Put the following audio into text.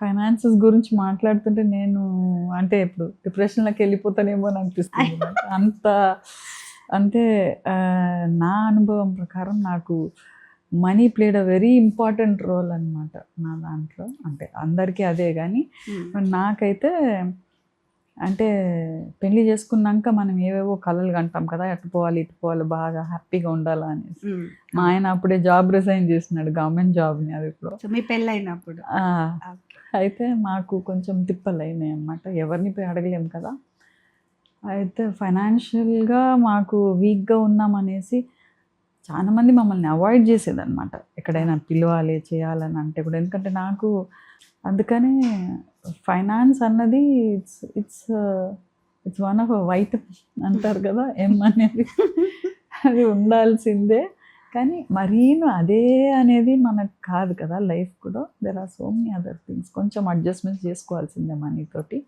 Finances గురించి మాట్లాడుతుంటే నేను అంటే ఇప్పుడు డిప్రెషన్‌లోకి వెళ్ళిపోతానేమో అని అనిపిస్తుంది నాకు. అంత అంటే నా అనుభవం ప్రకారం నాకు money played a very important role అనమాట నా దాంట్లో. అంటే అందరికీ అదే గానీ నాకైతే అంటే పెళ్లి చేసుకున్నాక మనం ఏవేవో కలలు కంటాం కదా, అటు పోవాలి ఇటు పోవాలి బాగా హ్యాపీగా ఉండాలా అనేసి. మా ఆయన అప్పుడే జాబ్ రిజైన్ చేసినాడు, గవర్నమెంట్ జాబ్ని. అది ఇప్పుడు మీ పెళ్ళైనప్పుడు అయితే మాకు కొంచెం తిప్పలు అయినాయి అన్నమాట. ఎవరిని పోయి అడగలేం కదా. అయితే ఫైనాన్షియల్గా మాకు వీక్గా ఉన్నామనేసి చాలామంది మమ్మల్ని అవాయిడ్ చేసేదన్నమాట. ఎక్కడైనా పిలవాలి చేయాలని అంటే కూడా, ఎందుకంటే నాకు అందుకని ఫైనాన్స్ అన్నది it's it's it's one off white అంటారు కదా, ఎం అనేది అది ఉండాల్సిందే. కానీ మరీను అదే అనేది మనకు కాదు కదా లైఫ్ కూడా. There are so many other things. కొంచెం అడ్జస్ట్మెంట్స్ చేసుకోవాల్సిందే మనీతోటి.